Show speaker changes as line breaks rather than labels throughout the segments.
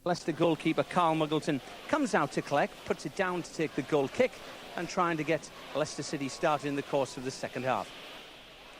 Leicester goalkeeper Carl Muggleton comes out to collect, puts it down to take the goal kick and trying to get Leicester City started in the course of the second half.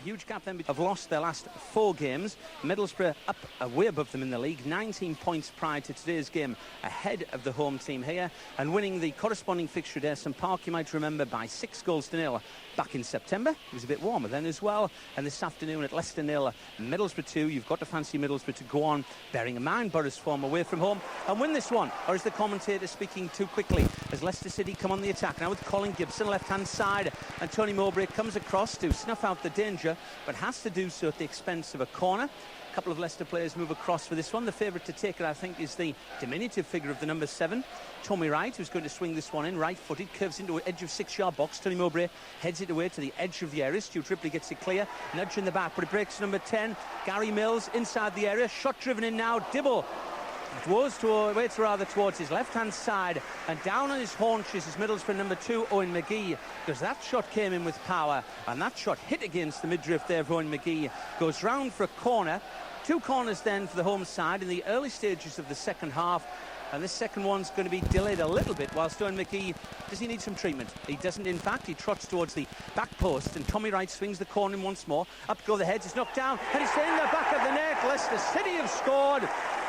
Huge gap then. Have lost their last 4 games. Middlesbrough up way above them in the league, 19 points prior to today's game, ahead of the home team here, and winning the corresponding fixture at Ayresome Park, you might remember, by 6-0 back in September. It was a bit warmer then as well. And this afternoon at Leicester 0, Middlesbrough 2. You've got to fancy Middlesbrough to go on, bearing in mind Borough's form away from home, and win this one. Or is the commentator speaking too quickly as Leicester City come on the attack now with Colin Gibson left-hand side, and Tony Mowbray comes across to snuff out the danger, but has to do so at the expense of a corner. A couple of Leicester players move across for this one. The favourite to take it, I think, is the diminutive figure of the number 7, Tommy Wright, who's going to swing this one in, right-footed, curves into the edge of 6-yard box. Tony Mowbray heads it away to the edge of the area. Stuart Ripley gets it clear, nudge in the back, but it breaks number 10, Gary Mills, inside the area, shot driven in now, Dibble. It was waits rather towards his left-hand side, and down on his haunches is Middlesbrough number 2, Owen McGee, because that shot came in with power, and that shot hit against the midriff there of Owen McGee. Goes round for a corner. 2 corners then for the home side in the early stages of the second half, and this second one's going to be delayed a little bit whilst Owen McGee, does he need some treatment? He doesn't, in fact. He trots towards the back post, and Tommy Wright swings the corner in once more. Up go the heads, it's knocked down, and it's in the back of the net. Leicester City have scored.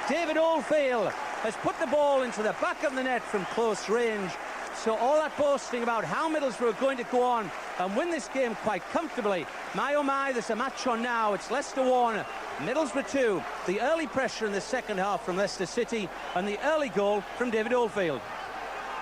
David Oldfield has put the ball into the back of the net from close range. So all that boasting about how Middlesbrough are going to go on and win this game quite comfortably. My oh my, there's a match on now. It's Leicester 1, Middlesbrough 2. The early pressure in the second half from Leicester City, and the early goal from David Oldfield.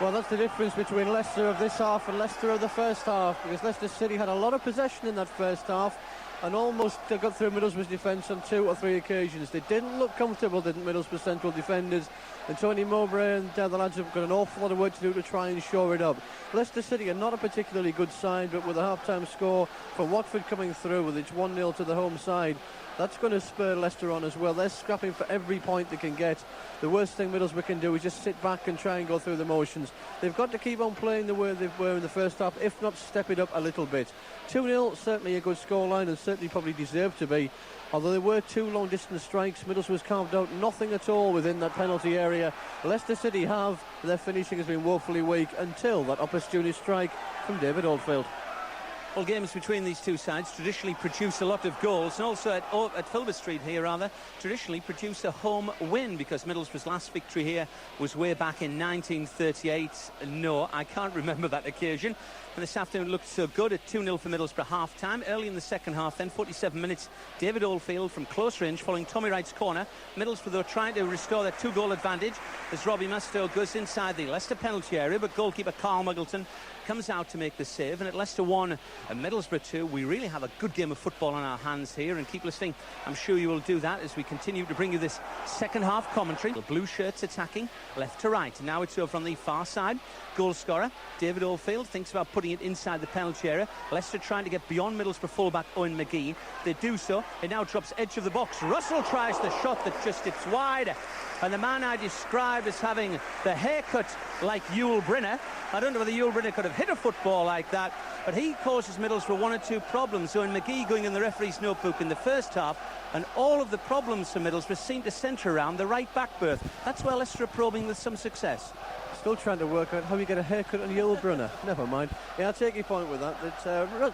Well, that's the difference between Leicester of this half and Leicester of the first half, because Leicester City had a lot of possession in that first half and almost got through Middlesbrough's defence on 2 or 3 occasions. They didn't look comfortable, didn't Middlesbrough central defenders, and Tony Mowbray and the lads have got an awful lot of work to do to try and shore it up. Leicester City are not a particularly good side, but with a half-time score for Watford coming through with its 1-0 to the home side, that's going to spur Leicester on as well. They're scrapping for every point they can get. The worst thing Middlesbrough can do is just sit back and try and go through the motions. They've got to keep on playing the way they were in the first half, if not step it up a little bit. 2-0, certainly a good scoreline, and certainly probably deserved to be. Although there were 2 long-distance strikes, Middlesbrough's carved out nothing at all within that penalty area. Leicester City have. Their finishing has been woefully weak until that opportunist strike from David Oldfield.
Well, games between these two sides traditionally produce a lot of goals, and also at Filbert Street here, traditionally produce a home win, because Middlesbrough's last victory here was way back in 1938. No, I can't remember that occasion. And this afternoon looked so good at 2-0 for Middlesbrough half-time. Early in the second half, then 47 minutes, David Oldfield from close range following Tommy Wright's corner. Middlesbrough, though, trying to restore their 2-goal advantage as Robbie Mustoe goes inside the Leicester penalty area, but goalkeeper Carl Muggleton comes out to make the save. And at Leicester 1 and Middlesbrough 2, we really have a good game of football on our hands here, and keep listening. I'm sure you will do that as we continue to bring you this second half commentary. The blue shirts attacking left to right, and now it's over on the far side. Goal scorer David Oldfield thinks about putting it inside the penalty area. Leicester trying to get beyond Middlesbrough fullback Owen McGee. They do so. It now drops edge of the box. Russell tries the shot that just dips wide, and the man I describe as having the haircut like Yul Brynner. I don't know whether Yul Brynner could have hit a football like that, but he causes Middlesbrough 1 or 2 problems. So in McGee going in the referee's notebook in the first half, and all of the problems for Middlesbrough seem to centre around the right back berth. That's where Leicester are probing with some success.
Still trying to work out how you get a haircut on Yul Brynner. Never mind. Yeah, I'll take your point with that.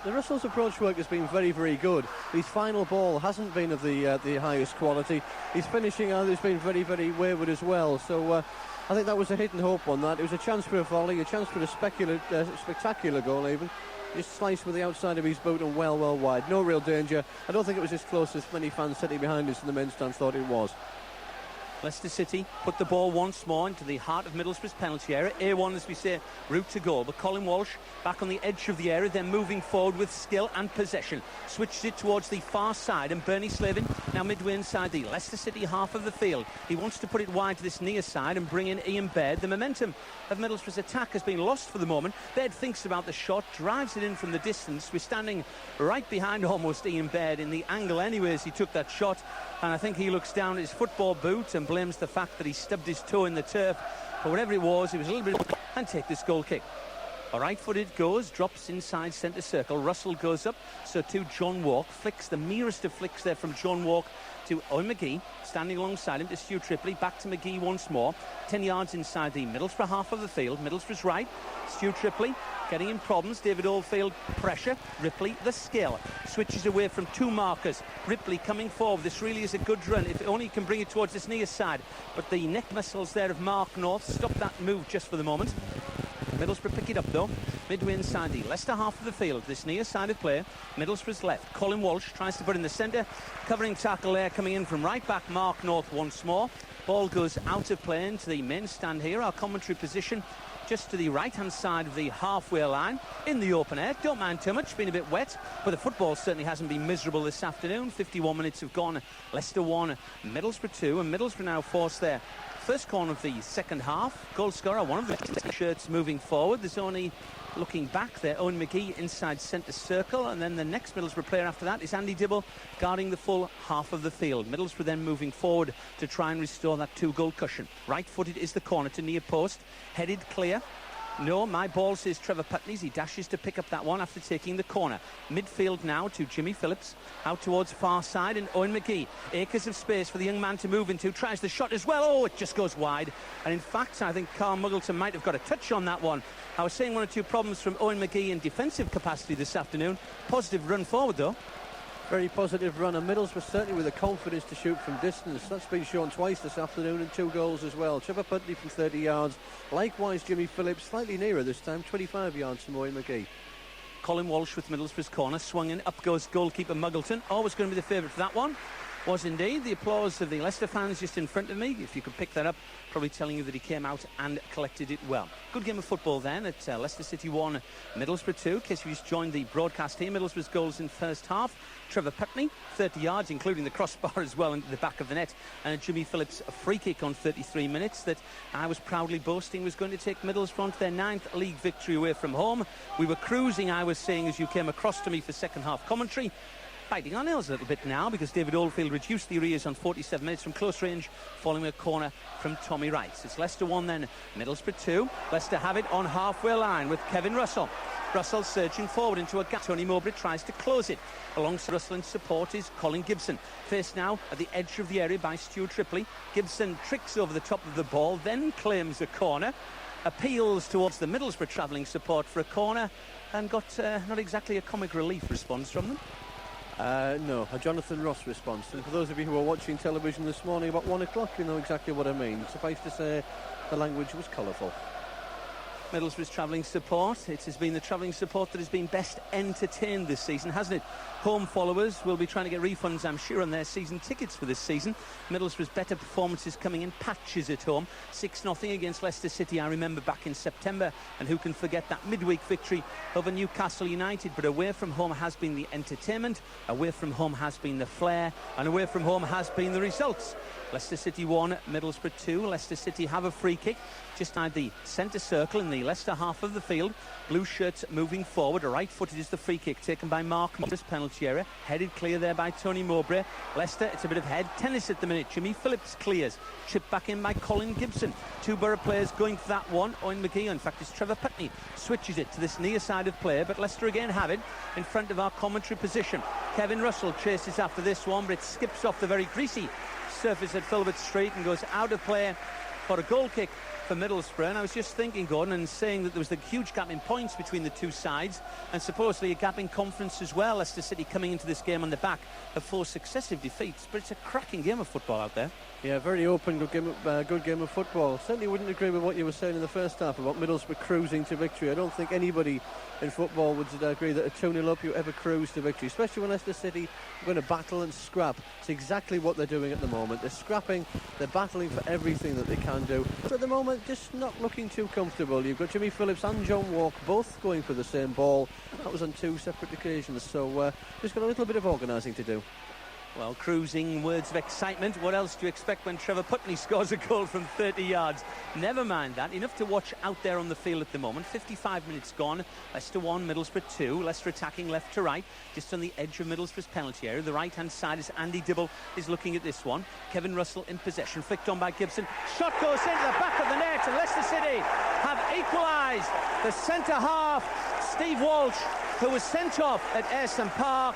The Russell's approach work has been very, very good. His final ball hasn't been of the highest quality. His finishing has been very, very wayward as well. So I think that was a hit and hope on that. It was a chance for a volley, a chance for a spectacular goal even. Just sliced with the outside of his boot and well wide. No real danger. I don't think it was as close as many fans sitting behind us in the men's stand thought it was.
Leicester City put the ball once more into the heart of Middlesbrough's penalty area. A1, as we say, route to goal. But Colin Walsh back on the edge of the area, then moving forward with skill and possession. Switched it towards the far side, and Bernie Slavin now midway inside the Leicester City half of the field. He wants to put it wide to this near side and bring in Ian Baird. The momentum of Middlesbrough's attack has been lost for the moment. Baird thinks about the shot, drives it in from the distance. We're standing right behind almost Ian Baird in the angle anyways he took that shot, and I think he looks down at his football boot and blames the fact that he stubbed his toe in the turf. But whatever it was a little bit, and take this goal kick. A right-footed goes, drops inside centre circle. Russell goes up, so to John Walk. Flicks, the merest of flicks there from John Walk to Owen McGee. Standing alongside him to Stu Tripley. Back to McGee once more. 10 yards inside the Middlesbrough half of the field. Middlesbrough's right. Stu Tripley getting in problems. David Oldfield pressure. Ripley the skill. Switches away from two markers. Ripley coming forward. This really is a good run. If only he can bring it towards this near side. But the neck muscles there of Mark North stop that move just for the moment. Middlesbrough pick it up though. Midway inside the Leicester half of the field. This near side of play. Middlesbrough's left. Colin Walsh tries to put in the centre. Covering tackle there coming in from right back. Mark North once more. Ball goes out of play into the main stand here. Our commentary position just to the right-hand side of the halfway line in the open air. Don't mind too much, been a bit wet, but the football certainly hasn't been miserable this afternoon. 51 minutes have gone. Leicester 1, Middlesbrough 2, and Middlesbrough now forced their first corner of the second half. Goal scorer, one of the shirts moving forward. There's only looking back there, Owen McGee inside centre circle, and then the next Middlesbrough player after that is Andy Dibble guarding the full half of the field. Middlesbrough then moving forward to try and restore that 2-goal cushion. Right-footed is the corner to near post, headed clear. No, my ball, says Trevor Putney's. He dashes to pick up that one after taking the corner. Midfield now to Jimmy Phillips. Out towards far side and Owen McGee. Acres of space for the young man to move into. Tries the shot as well. Oh, it just goes wide. And in fact, I think Carl Muggleton might have got a touch on that one. I was saying one or two problems from Owen McGee in defensive capacity this afternoon. Positive run forward, though.
Very positive run, and Middlesbrough certainly with the confidence to shoot from distance. That's been shown twice this afternoon, and 2 goals as well. Trevor Putney from 30 yards. Likewise, Jimmy Phillips slightly nearer this time, 25 yards from Owen McGee.
Colin Walsh with Middlesbrough's corner, swung in, up goes goalkeeper Muggleton. Always going to be the favourite for that one. Was indeed. The applause of the Leicester fans just in front of me, if you could pick that up, probably telling you that he came out and collected it well. Good game of football then at Leicester City 1, Middlesbrough 2. In case you just joined the broadcast here, Middlesbrough's goals in first half. Trevor Putney, 30 yards, including the crossbar as well into the back of the net. And Jimmy Phillips, a free kick on 33 minutes that I was proudly boasting was going to take Middlesbrough to their 9th league victory away from home. We were cruising, I was saying, as you came across to me for second half commentary. Biting our nails a little bit now because David Oldfield reduced the arrears on 47 minutes from close range following a corner from Tommy Wright. It's Leicester 1 then, Middlesbrough 2. Leicester have it on halfway line with Kevin Russell. Russell surging forward into a gap. Tony Mowbray tries to close it. Alongside Russell in support is Colin Gibson. Faced now at the edge of the area by Stu Tripley. Gibson tricks over the top of the ball, then claims a corner. Appeals towards the Middlesbrough travelling support for a corner and got not exactly a comic relief response from them.
No, a Jonathan Ross response. And for those of you who are watching television this morning about 1 o'clock, you know exactly what I mean. Suffice to say, the language was colourful.
Middlesbrough's travelling support. It has been the travelling support that has been best entertained this season, hasn't it? Home followers will be trying to get refunds, I'm sure, on their season tickets for this season. Middlesbrough's better performances coming in patches at home. 6-0 against Leicester City, I remember back in September. And who can forget that midweek victory over Newcastle United? But away from home has been the entertainment, away from home has been the flair, and away from home has been the results. Leicester City 1, Middlesbrough 2. Leicester City have a free kick just outside the centre circle in the Leicester half of the field. Blue shirts moving forward. A right-footed is the free kick taken by Mark Morris. Penalty area. Headed clear there by Tony Mowbray. Leicester, it's a bit of head tennis at the minute. Jimmy Phillips clears. Chipped back in by Colin Gibson. 2 Borough players going for that one. Owen McGee, in fact, it's Trevor Putney. Switches it to this near side of play, but Leicester again have it in front of our commentary position. Kevin Russell chases after this one, but it skips off the very greasy surface at Filbert Street and goes out of play for a goal kick for Middlesbrough. And I was just thinking, Gordon, and saying that there was a huge gap in points between the two sides and supposedly a gap in conference as well. Leicester City coming into this game on the back of 4 successive defeats, but it's a cracking game of football out there. Yeah,
very open, good game of football. Certainly wouldn't agree with what you were saying in the first half about Middlesbrough cruising to victory. I don't think anybody in football would agree that a 2-0 up you ever cruise to victory, especially when Leicester City are going to battle and scrap. It's exactly what they're doing at the moment. They're scrapping, they're battling for everything that they can do, but at the moment just not looking too comfortable. You've got Jimmy Phillips and John Walk both going for the same ball. That was on 2 separate occasions, so just got a little bit of organising to do.
Well, cruising, words of excitement. What else do you expect when Trevor Putney scores a goal from 30 yards? Never mind that. Enough to watch out there on the field at the moment. 55 minutes gone. Leicester 1, Middlesbrough 2. Leicester attacking left to right, just on the edge of Middlesbrough's penalty area. The right-hand side is Andy Dibble is looking at this one. Kevin Russell in possession, flicked on by Gibson. Shot goes into the back of the net, and Leicester City have equalised. The centre-half, Steve Walsh, who was sent off at Ayresome Park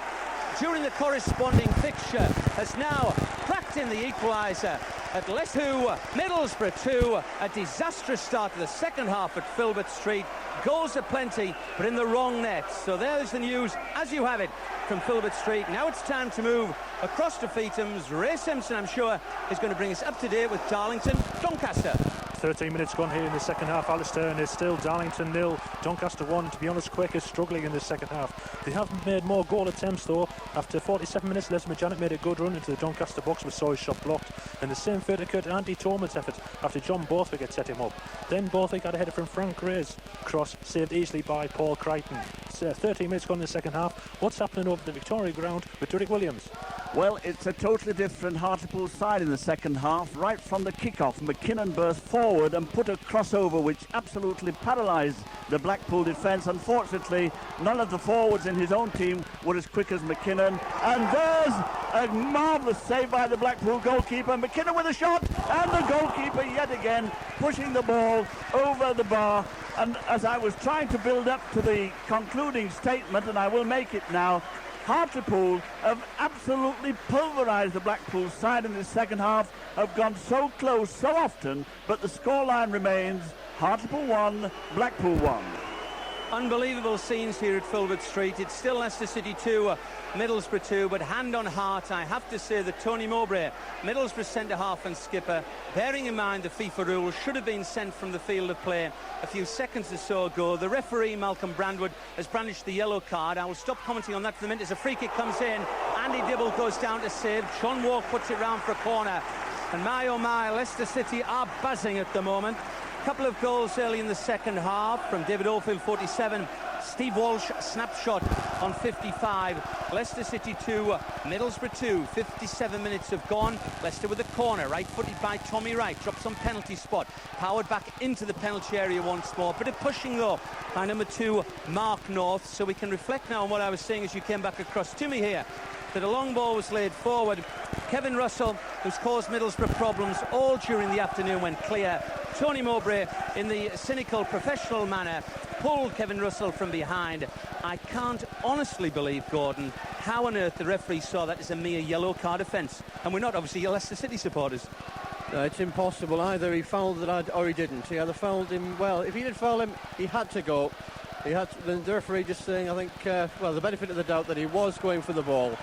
during the corresponding fixture, has now cracked in the equaliser at Leicester 2, Middlesbrough 2. A disastrous start to the second half at Filbert Street. Goals aplenty, but in the wrong net. So there's the news, as you have it, from Filbert Street. Now it's time to move across to Feetham's. Ray Simpson, I'm sure, is going to bring us up to date with Darlington, Doncaster.
13 minutes gone here in the second half, Alistair, and it's still Darlington 0, Doncaster 1. To be honest, Quake is struggling in the second half. They have made more goal attempts though. After 47 minutes, Les Janet made a good run into the Doncaster box but saw his shot blocked. And the same fate occurred to Andy Tolman's effort after John Borthwick had set him up. Then Borthwick had a header from Frank Gray's cross, saved easily by Paul Crichton. 13 minutes gone in the second half. What's happening over the Victoria ground with Derek Williams?
Well, it's a totally different Hartlepool side in the second half. Right from the kick-off, McKinnon burst forward and put a crossover which absolutely paralysed the Blackpool defence. Unfortunately, none of the forwards in his own team were as quick as McKinnon. And there's a marvellous save by the Blackpool goalkeeper. McKinnon with a shot, and the goalkeeper yet again pushing the ball over the bar. And as I was trying to build up to the concluding statement, and I will make it now, Hartlepool have absolutely pulverised the Blackpool side in the second half, have gone so close so often, but the scoreline remains Hartlepool 1, Blackpool 1.
Unbelievable scenes here at Filbert Street. It's still Leicester City 2, Middlesbrough 2, but hand on heart, I have to say that Tony Mowbray, Middlesbrough centre-half and skipper, bearing in mind the FIFA rules, should have been sent from the field of play a few seconds or so ago. The referee, Malcolm Brandwood, has brandished the yellow card. I will stop commenting on that for the minute as a free kick comes in. Andy Dibble goes down to save. Sean Walk puts it round for a corner. And my oh my, Leicester City are buzzing at the moment. Couple of goals early in the second half from David Oldfield, 47. Steve Walsh, snapshot on 55. Leicester City 2, Middlesbrough 2. 57 minutes have gone. Leicester with a corner, right-footed by Tommy Wright. Drops on penalty spot. Powered back into the penalty area once more. Bit of pushing, though, by number 2, Mark North. So we can reflect now on what I was saying as you came back across to me here. That a long ball was laid forward. Kevin Russell, who's caused Middlesbrough problems all during the afternoon, went clear. Tony Mowbray, in the cynical professional manner, pulled Kevin Russell from behind. I can't honestly believe, Gordon, how on earth the referee saw that as a mere yellow card offence. And we're not obviously Leicester City supporters.
No, it's impossible. Either he fouled it or he didn't. He either fouled him. Well, if he did foul him, he had to go. He had to, the referee just saying, I think, well, the benefit of the doubt that he was going for the ball.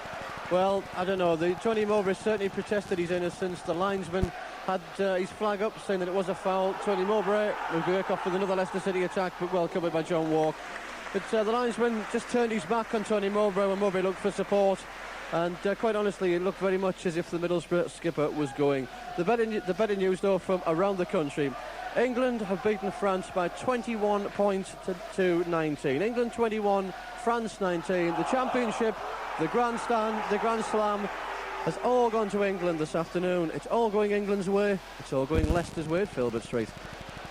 Well, I don't know. Tony Mowbray certainly protested his innocence. The linesman had his flag up saying that it was a foul. Tony Mowbray will work off with another Leicester City attack, but well covered by John Walk. But the linesman just turned his back on Tony Mowbray when Mowbray looked for support. And quite honestly, it looked very much as if the Middlesbrough skipper was going. The better news, though, from around the country. England have beaten France by 21 points to 19. England 21, France 19. The championship, the Grand Slam has all gone to England this afternoon. It's all going England's way. It's all going Leicester's way at Filbert Street.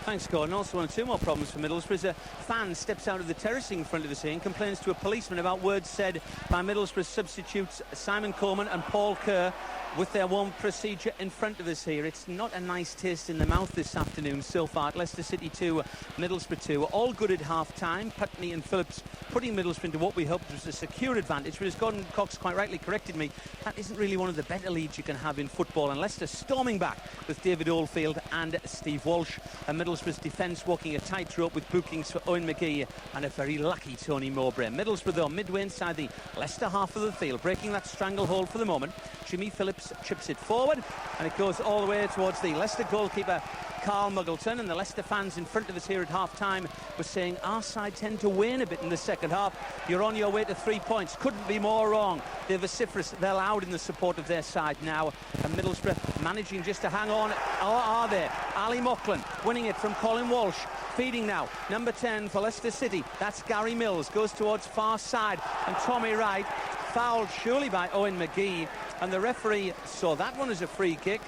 Thanks, Gordon. Also, one or two more problems for Middlesbrough as a fan steps out of the terracing in front of us here and complains to a policeman about words said by Middlesbrough substitutes Simon Coleman and Paul Kerr with their warm procedure in front of us here. It's not a nice taste in the mouth this afternoon so far. Leicester City 2, Middlesbrough 2. All good at half-time. Putney and Phillips putting Middlesbrough into what we hoped was a secure advantage. But as Gordon Cox quite rightly corrected me, that isn't really one of the better leads you can have in football. And Leicester storming back with David Oldfield and Steve Walsh. And Middlesbrough's defence walking a tightrope with bookings for Owen McGee and a very lucky Tony Mowbray. Middlesbrough, though, midway inside the Leicester half of the field, breaking that stranglehold for the moment. Jimmy Phillips chips it forward, and it goes all the way towards the Leicester goalkeeper, Carl Muggleton. And the Leicester fans in front of us here at half-time were saying our side tend to wane a bit in the second half. You're on your way to 3 points. Couldn't be more wrong. They're vociferous. They're loud in the support of their side now. And Middlesbrough managing just to hang on. Or are they? Ali Moughlan winning it from Colin Walsh. Feeding now. Number 10 for Leicester City. That's Gary Mills. Goes towards far side. And Tommy Wright, fouled surely by Owen McGee. And the referee saw that one as a free kick,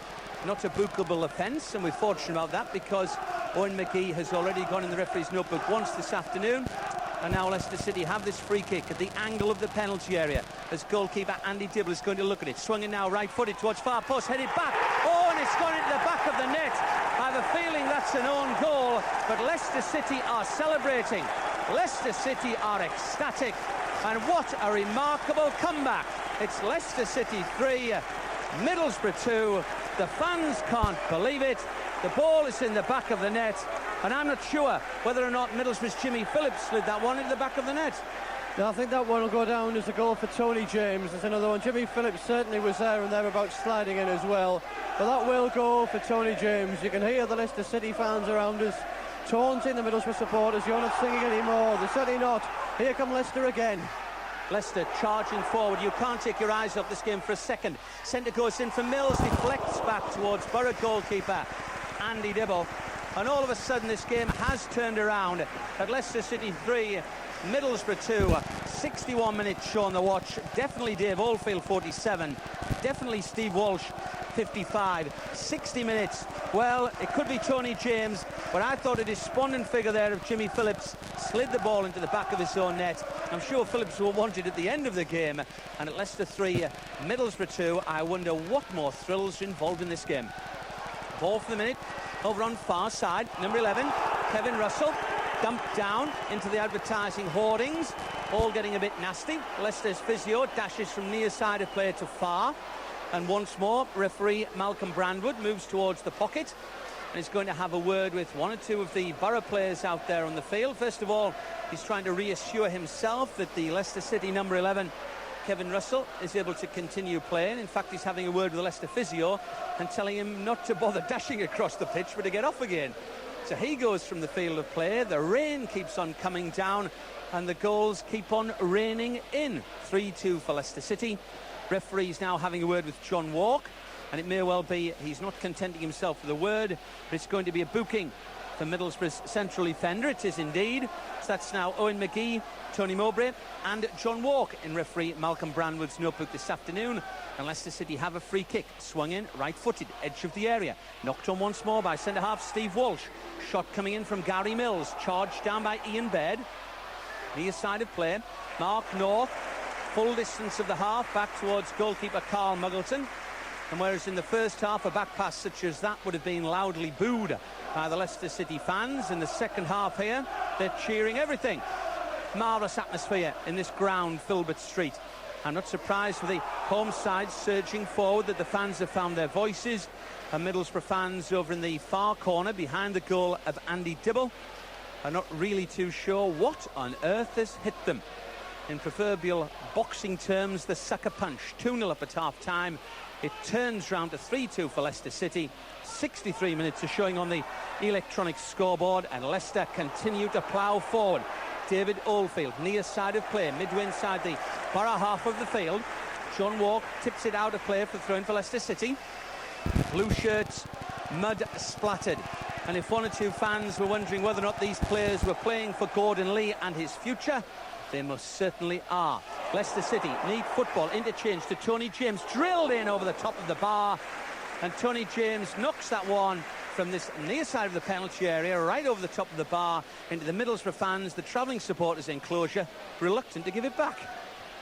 not a bookable offence, and we're fortunate about that because Owen McGee has already gone in the referee's notebook once this afternoon. And now Leicester City have this free kick at the angle of the penalty area as goalkeeper Andy Dibble is going to look at it. Swinging now right-footed towards far post, headed back. Oh, and it's gone into the back of the net. I have a feeling that's an own goal, but Leicester City are celebrating. Leicester City are ecstatic. And what a remarkable comeback. It's Leicester City 3, Middlesbrough 2. The fans can't believe it. The ball is in the back of the net. And I'm not sure whether or not Middlesbrough's Jimmy Phillips slid that one into the back of the net.
Yeah, I think that one will go down as a goal for Tony James. There's another one. Jimmy Phillips certainly was there and thereabouts sliding in as well. But that will go for Tony James. You can hear the Leicester City fans around us taunting the Middlesbrough supporters. You're not singing anymore. They're certainly not. Here come Leicester again.
Leicester charging forward. You can't take your eyes off this game for a second. Centre goes in for Mills. Deflects back towards Borough goalkeeper Andy Dibble. And all of a sudden this game has turned around at Leicester City 3, Middlesbrough 2. 61 minutes shown the watch. Definitely Dave Oldfield 47. Definitely Steve Walsh 55. 60 minutes. Well, it could be Tony James, but I thought a despondent figure there of Jimmy Phillips slid the ball into the back of his own net. I'm sure Phillips will want it at the end of the game. And at Leicester 3, Middlesbrough 2, I wonder what more thrills are involved in this game. Ball for the minute. Over on far side, number 11, Kevin Russell, dumped down into the advertising hoardings, all getting a bit nasty. Leicester's physio dashes from near side of play to far, and once more, referee Malcolm Brandwood moves towards the pocket, and is going to have a word with one or two of the Borough players out there on the field. First of all, he's trying to reassure himself that the Leicester City number 11, Kevin Russell, is able to continue playing. In fact, he's having a word with the Leicester physio and telling him not to bother dashing across the pitch, but to get off again. So he goes from the field of play. The rain keeps on coming down and the goals keep on raining in. 3-2 for Leicester City. Referee's now having a word with John Walk, and it may well be he's not contenting himself with a word, but it's going to be a booking for Middlesbrough's central defender. It is indeed. So that's now Owen McGee, Tony Mowbray and John Walk in referee Malcolm Brandwood's notebook this afternoon. And Leicester City have a free kick, swung in, right-footed, edge of the area. Knocked on once more by centre-half Steve Walsh. Shot coming in from Gary Mills, charged down by Ian Baird. Near side of play, Mark North, full distance of the half, back towards goalkeeper Carl Muggleton. And whereas in the first half a back pass such as that would have been loudly booed by the Leicester City fans, in the second half here they're cheering everything. Marvellous atmosphere in this ground, Filbert Street. I'm not surprised with the home side surging forward that the fans have found their voices. And Middlesbrough fans over in the far corner behind the goal of Andy Dibble are not really too sure what on earth has hit them. In proverbial boxing terms, the sucker punch. 2-0 up at half-time. It turns round to 3-2 for Leicester City. 63 minutes are showing on the electronic scoreboard, and Leicester continue to plough forward. David Oldfield, near side of play, midway inside the Borough half of the field. John Walk tips it out of play for throw-in for Leicester City. Blue shirts, mud splattered. And if one or two fans were wondering whether or not these players were playing for Gordon Lee and his future, they most certainly are. Leicester City need football, interchange to Tony James, drilled in over the top of the bar, and Tony James knocks that one from this near side of the penalty area, right over the top of the bar, into the Middlesbrough fans, the travelling supporters enclosure, reluctant to give it back.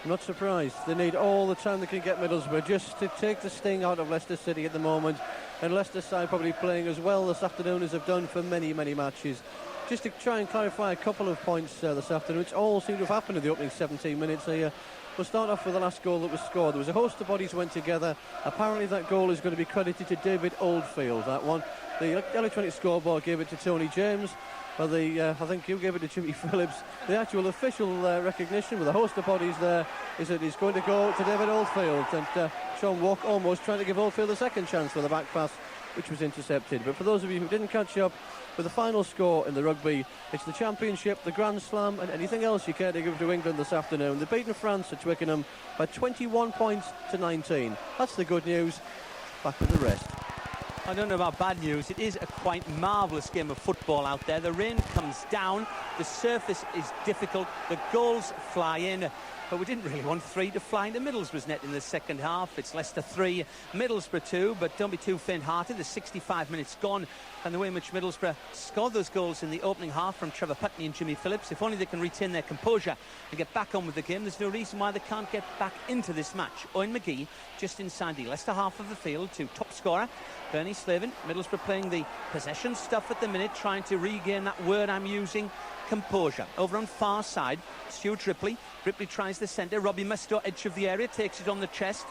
I'm not surprised. They need all the time they can get Middlesbrough just to take the sting out of Leicester City at the moment, and Leicester side probably playing as well this afternoon as they've done for many, many matches. Just to try and clarify a couple of points this afternoon, which all seem to have happened in the opening 17 minutes here. We'll start off with the last goal that was scored. There was a host of bodies went together. Apparently that goal is going to be credited to David Oldfield, that one. The electronic scoreboard gave it to Tony James. Well, I think you gave it to Jimmy Phillips. The actual official recognition with a host of bodies there is that he's going to go to David Oldfield. And Sean Walk almost trying to give Oldfield a second chance for the back pass, which was intercepted. But for those of you who didn't catch up with the final score in the rugby, it's the Championship, the Grand Slam, and anything else you care to give to England this afternoon. They've beaten France at Twickenham by 21 points to 19. That's the good news. Back with the rest.
I don't know about bad news. It is a quite marvellous game of football out there. The rain comes down, the surface is difficult, the goals fly in, but we didn't really want 3 to fly into Middlesbrough's net in the second half. It's Leicester 3, Middlesbrough 2, but don't be too faint-hearted. There's 65 minutes gone, and the way in which Middlesbrough scored those goals in the opening half from Trevor Putney and Jimmy Phillips, if only they can retain their composure and get back on with the game, there's no reason why they can't get back into this match. Owen McGee just inside the Leicester half of the field to top scorer Bernie Slavin. Middlesbrough playing the possession stuff at the minute, trying to regain that word I'm using, composure. Over on far side, Stuart Ripley. Ripley tries the centre. Robbie Mustoe, edge of the area, takes it on the chest.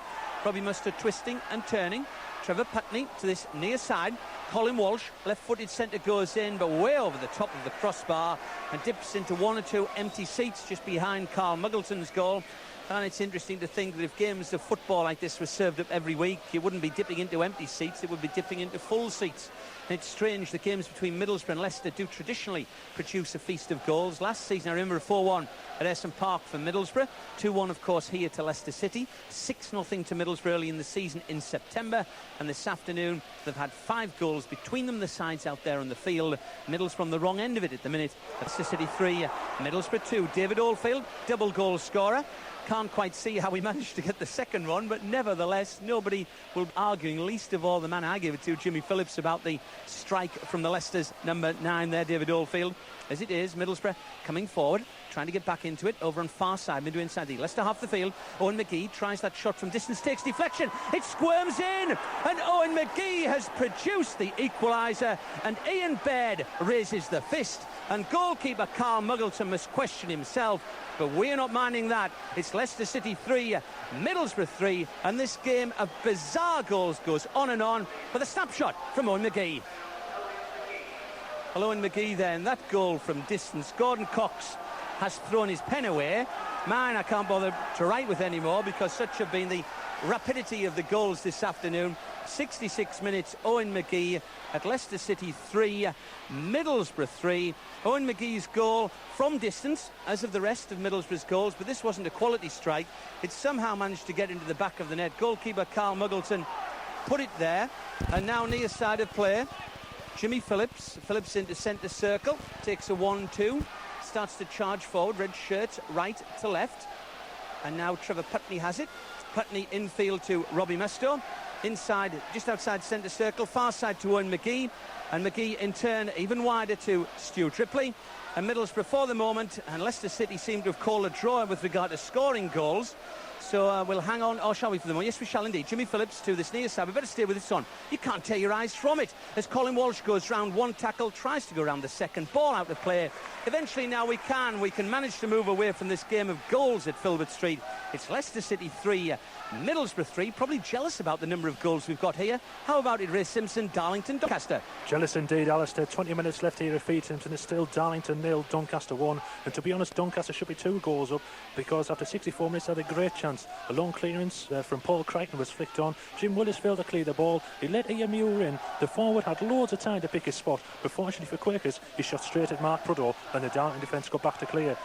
Robbie Mustoe twisting and turning. Trevor Putney to this near side. Colin Walsh, left-footed centre, goes in, but way over the top of the crossbar and dips into 1 or 2 empty seats just behind Carl Muggleton's goal. And it's interesting to think that if games of football like this were served up every week, you wouldn't be dipping into empty seats, it would be dipping into full seats. And it's strange, the games between Middlesbrough and Leicester do traditionally produce a feast of goals. Last season, I remember a 4-1 at Essen Park for Middlesbrough. 2-1, of course, here to Leicester City. 6-0 to Middlesbrough early in the season in September. And this afternoon, they've had 5 goals between them, the sides out there on the field. Middlesbrough on the wrong end of it at the minute. Leicester City 3, Middlesbrough 2. David Oldfield, double goal scorer. Can't quite see how he managed to get the second one, but nevertheless, nobody will be arguing, least of all the man I gave it to, Jimmy Phillips, about the strike from the Leicester's number 9 there, David Oldfield. As it is, Middlesbrough coming forward, trying to get back into it, over on far side, midway inside the Leicester half the field. Owen McGee tries that shot from distance, takes deflection, it squirms in, and Owen McGee has produced the equaliser, and Ian Baird raises the fist, and goalkeeper Carl Muggleton must question himself, but we're not minding that. It's Leicester City 3, Middlesbrough 3, and this game of bizarre goals goes on and on, with a snapshot from Owen McGee. Well, Owen McGee then, that goal from distance. Gordon Cox has thrown his pen away. Mine I can't bother to write with anymore because such have been the rapidity of the goals this afternoon. 66 minutes, Owen McGee at Leicester City 3, Middlesbrough 3. Owen McGee's goal from distance, as of the rest of Middlesbrough's goals, but this wasn't a quality strike. It somehow managed to get into the back of the net. Goalkeeper Carl Muggleton put it there, and now near side of play, Jimmy Phillips. Phillips into centre circle, takes a 1-2, starts to charge forward, red shirt right to left, and now Trevor Putney has it. Putney infield to Robbie Mustoe, inside, just outside centre circle, far side to Owen McGee, and McGee in turn even wider to Stuart Ripley. And Middlesbrough for the moment, and Leicester City seem to have called a draw with regard to scoring goals. So we'll hang on, or shall we, for the moment? Yes, we shall indeed. Jimmy Phillips to this near side. We better stay with this on. You can't tear your eyes from it. As Colin Walsh goes round one tackle, tries to go round the second, ball out of play. Eventually now we can manage to move away from this game of goals at Filbert Street. It's Leicester City 3, Middlesbrough 3. Probably jealous about the number of goals we've got here. How about it, Ray Simpson, Darlington, Doncaster?
Jealous indeed, Alistair. 20 minutes left here at Feetham's and it's still Darlington 0, Doncaster 1. And to be honest, Doncaster should be 2 goals up because after 64 minutes they had a great chance. A long clearance from Paul Crichton was flicked on. Jim Willis failed to clear the ball. He let Ian Muir in. The forward had loads of time to pick his spot, but fortunately for Quakers, he shot straight at Mark Prudhoe and the Darlington defence got back to clear.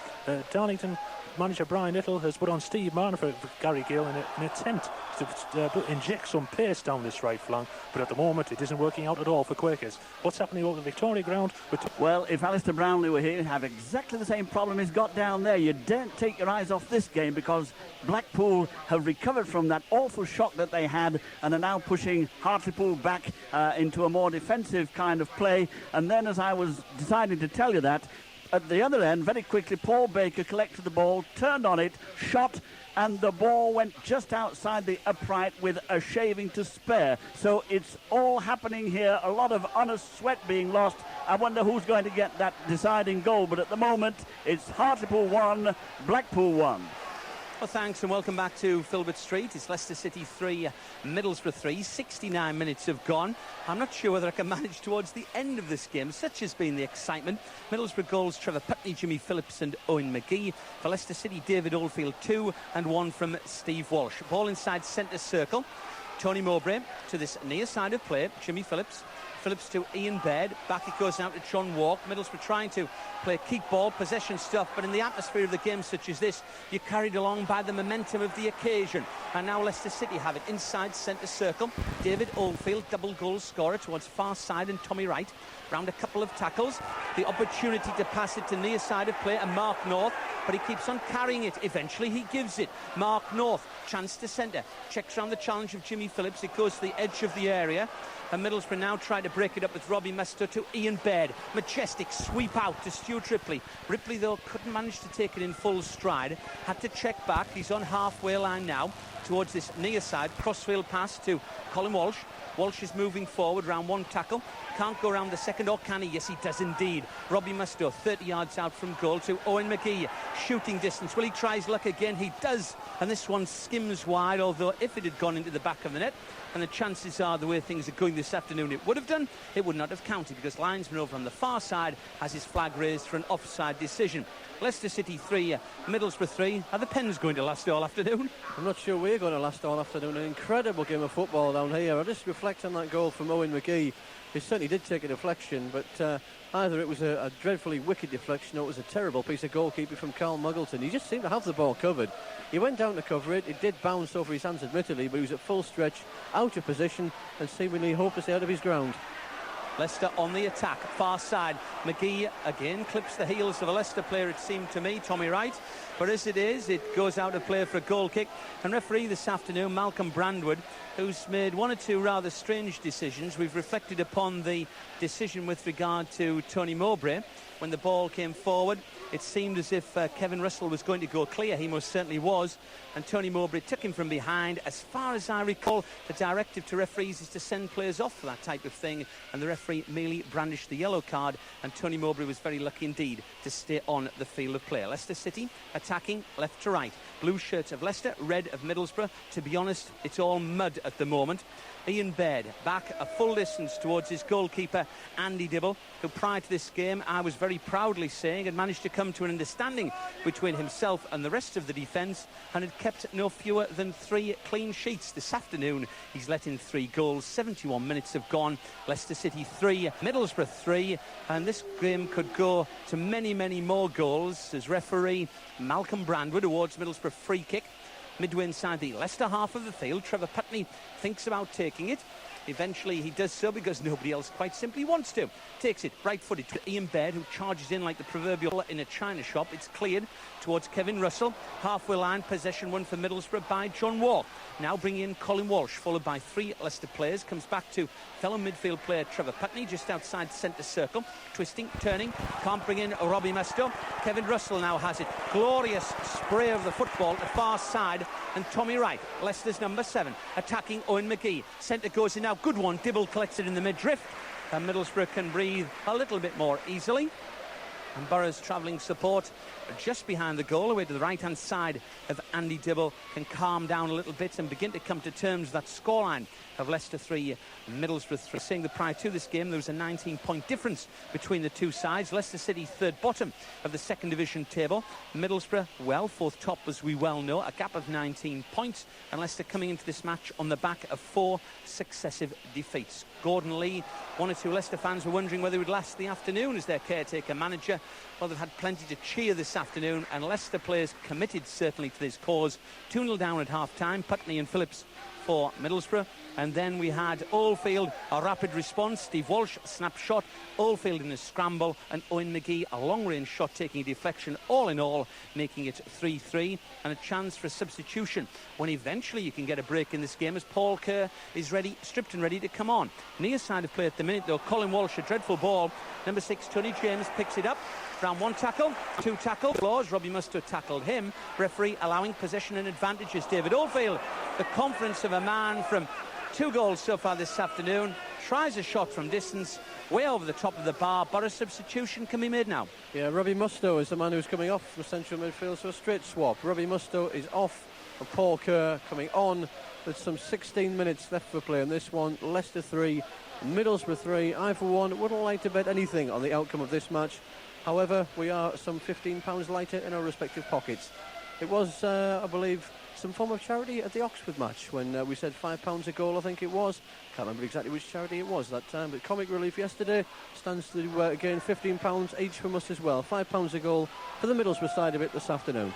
Darlington manager Brian Little has put on Steve Marner for Gary Gill in an attempt to inject some pace down this right flank, but at the moment it isn't working out at all for Quakers. What's happening over the Victoria ground?
Well, if Alistair Brownlee were here, he'd have exactly the same problem he's got down there. You daren't take your eyes off this game because Blackpool have recovered from that awful shock that they had and are now pushing Hartlepool back into a more defensive kind of play. And then, as I was deciding to tell you that, at the other end, very quickly, Paul Baker collected the ball, turned on it, shot, and the ball went just outside the upright with a shaving to spare. So it's all happening here, a lot of honest sweat being lost. I wonder who's going to get that deciding goal, but at the moment, it's Hartlepool 1, Blackpool 1.
Well, thanks and welcome back to Filbert Street. It's Leicester City 3, Middlesbrough 3. 69 minutes have gone. I'm not sure whether I can manage towards the end of this game. Such has been the excitement. Middlesbrough goals, Trevor Putney, Jimmy Phillips and Owen McGee. For Leicester City, David Oldfield 2 and 1 from Steve Walsh. Ball inside centre circle. Tony Mowbray to this near side of play. Jimmy Phillips Phillips to Ian Baird. Back it goes out to John Walk. Middlesbrough trying to play keep ball, possession stuff, but in the atmosphere of the game such as this, you're carried along by the momentum of the occasion. And now Leicester City have it inside centre circle. David Oldfield, double goal scorer, towards far side, and Tommy Wright round a couple of tackles. The opportunity to pass it to near side of play and Mark North, but he keeps on carrying it. Eventually he gives it. Mark North, chance to centre, checks round the challenge of Jimmy Phillips. It goes to the edge of the area, and Middlesbrough now try to break it up with Robbie Mustoe to Ian Baird. Majestic sweep out to Stuart Ripley. Ripley, though, couldn't manage to take it in full stride. Had to check back. He's on halfway line now towards this near side. Crossfield pass to Colin Walsh. Walsh is moving forward round one tackle. Can't go round the second, or can he? Yes, he does indeed. Robbie Mustoe 30 yards out from goal to Owen McGee. Shooting distance. Will he try his luck again? He does. And this one skims wide, although if it had gone into the back of the net, and the chances are the way things are going this afternoon it would have done, it would not have counted, because linesman over on the far side has his flag raised for an offside decision. Leicester City 3, Middlesbrough 3. Are the pens going to last all afternoon?
I'm not sure we're going to last all afternoon. An incredible game of football down here. I just reflect on that goal from Owen McGee. He certainly did take a deflection, but either it was a dreadfully wicked deflection or it was a terrible piece of goalkeeping from Carl Muggleton. He just seemed to have the ball covered. He went down to cover it. It did bounce over his hands, admittedly, but he was at full stretch, out of position, and seemingly hopelessly out of his ground.
Leicester on the attack, far side. McGee again clips the heels of a Leicester player, it seemed to me, Tommy Wright. But as it is, it goes out of play for a goal kick. And referee this afternoon, Malcolm Brandwood, who's made one or two rather strange decisions. We've reflected upon the decision with regard to Tony Mowbray. When the ball came forward, it seemed as if Kevin Russell was going to go clear. He most certainly was. And Tony Mowbray took him from behind. As far as I recall, the directive to referees is to send players off for that type of thing. And the referee merely brandished the yellow card. And Tony Mowbray was very lucky indeed to stay on the field of play. Leicester City attacking left to right. Blue shirts of Leicester, red of Middlesbrough. To be honest, it's all mud at the moment. Ian Baird back a full distance towards his goalkeeper Andy Dibble, who prior to this game I was very proudly saying had managed to come to an understanding between himself and the rest of the defence and had kept no fewer than 3 clean sheets. This afternoon he's let in 3 goals. 71 minutes have gone. Leicester City 3, Middlesbrough 3, and this game could go to many more goals as referee Malcolm Brandwood awards Middlesbrough free kick midway inside the Leicester half of the field. Trevor Putney thinks about taking it. Eventually he does so because nobody else quite simply wants to. Takes it right-footed to Ian Baird, who charges in like the proverbial in a china shop. It's cleared towards Kevin Russell. Halfway line, possession won for Middlesbrough by John Walk. Now bringing in Colin Walsh, followed by 3 Leicester players. Comes back to fellow midfield player Trevor Putney, just outside centre circle. Twisting, turning, can't bring in Robbie Mustoe. Kevin Russell now has it. Glorious spray of the football at the far side. And Tommy Wright, Leicester's number 7, attacking Owen McGee. Centre goes in now. Good one. Dibble collects it in the midriff. And Middlesbrough can breathe a little bit more easily. And Borough's travelling support just behind the goal, away to the right-hand side of Andy Dibble, can calm down a little bit and begin to come to terms with that scoreline of Leicester 3, Middlesbrough 3. Saying that prior to this game there was a 19-point difference between the two sides. Leicester City third bottom of the second division table. Middlesbrough, well, fourth top as we well know, a gap of 19 points. And Leicester coming into this match on the back of 4 successive defeats. Gordon Lee, 1 or 2 Leicester fans were wondering whether he would last the afternoon as their caretaker manager. Well, they've had plenty to cheer this afternoon, and Leicester players committed certainly to this cause. 2-0 down at half-time, Putney and Phillips for Middlesbrough. And then we had Oldfield, a rapid response. Steve Walsh, snapshot. Oldfield in a scramble. And Owen McGee, a long-range shot taking a deflection. All in all, making it 3-3. And a chance for a substitution when eventually you can get a break in this game as Paul Kerr is ready, stripped and ready to come on. Near side of play at the minute, though. Colin Walsh, a dreadful ball. Number 6, Tony James, picks it up. Round 1 tackle, 2 tackle. Laws, Robbie Mustoe tackled him. Referee allowing possession and advantages. David Oldfield, the confidence of a man from 2 goals so far this afternoon, tries a shot from distance, way over the top of the bar, but a substitution can be made now.
Yeah, Robbie Mustoe is the man who's coming off from central midfield, so a straight swap. Robbie Mustoe is off, and Paul Kerr coming on with some 16 minutes left for play in this one. Leicester 3, Middlesbrough 3. I, for one, wouldn't like to bet anything on the outcome of this match. However, we are some £15 lighter in our respective pockets. It was, I believe, some form of charity at the Oxford match when we said £5 a goal, I think it was. Can't remember exactly which charity it was that time, but Comic Relief yesterday stands to gain £15 each from us as well. £5 a goal for the Middlesbrough side of it this afternoon.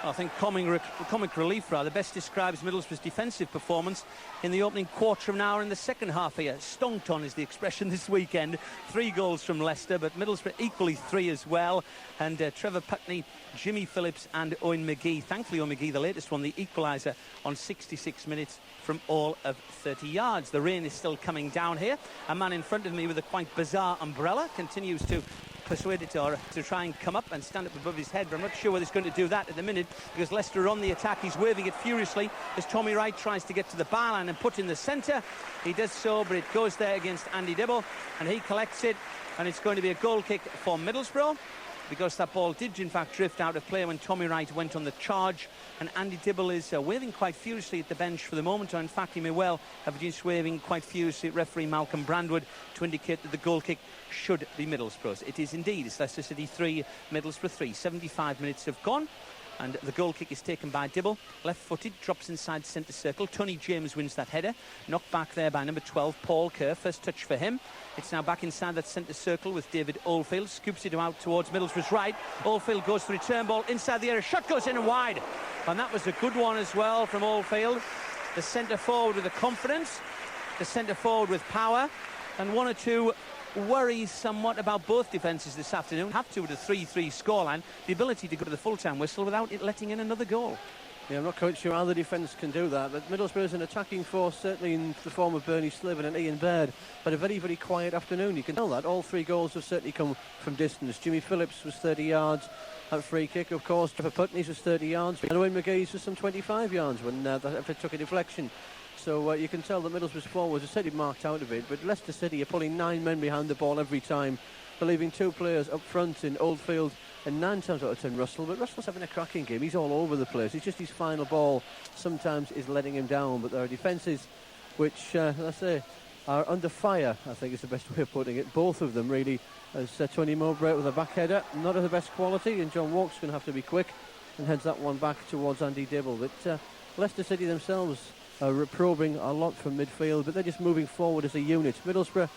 I think comic relief rather best describes Middlesbrough's defensive performance in the opening quarter of an hour in the second half here. Stonked on is the expression this weekend. 3 goals from Leicester, but Middlesbrough equally 3 as well. And Trevor Putney, Jimmy Phillips and Owen McGee. Thankfully Owen McGee, the latest one, the equaliser on 66 minutes from all of 30 yards. The rain is still coming down here. A man in front of me with a quite bizarre umbrella continues to persuade it to try and come up and stand up above his head, but I'm not sure whether he's going to do that at the minute, because Leicester are on the attack. He's waving it furiously as Tommy Wright tries to get to the byline and put in the centre. He does so, but it goes there against Andy Dibble, and he collects it, and it's going to be a goal kick for Middlesbrough, because that ball did in fact drift out of play when Tommy Wright went on the charge, and Andy Dibble is waving quite furiously at the bench for the moment, or in fact he may well have just waving quite furiously at referee Malcolm Brandwood to indicate that the goal kick should be Middlesbrough's. It is indeed. It's Leicester City 3, Middlesbrough 3. 75 minutes have gone, and the goal kick is taken by Dibble. Left-footed, drops inside centre circle. Tony James wins that header. Knocked back there by number 12, Paul Kerr. First touch for him. It's now back inside that centre circle with David Oldfield. Scoops it out towards Middlesbrough's right. Oldfield goes for the return ball inside the area. Shot goes in and wide. And that was a good one as well from Oldfield. The centre forward with the confidence. The centre forward with power. And one or two worries somewhat about both defences this afternoon. Have to with a 3-3 scoreline. The ability to go to the full-time whistle without it letting in another goal.
Yeah, I'm not quite sure how the defence can do that, but Middlesbrough is an attacking force, certainly in the form of Bernie Slivin and Ian Baird, but a very, very quiet afternoon. You can tell that. All 3 goals have certainly come from distance. Jimmy Phillips was 30 yards at free kick, of course. Trevor Putney's was 30 yards, and Owen McGee's was some 25 yards when that effort took a deflection. So you can tell that Middlesbrough's forwards are certainly marked out of it, but Leicester City are pulling 9 men behind the ball every time. They're leaving 2 players up front in Oldfield and 9 times out of 10 Russell, but Russell's having a cracking game. He's all over the place. It's just his final ball sometimes is letting him down, but there are defences which, let's say, are under fire, I think is the best way of putting it. Both of them really, as Tony Mowbray with a back header, not of the best quality, and John Walk's going to have to be quick and heads that one back towards Andy Dibble. But Leicester City themselves are probing a lot from midfield, but they're just moving forward as a unit. Middlesbrough,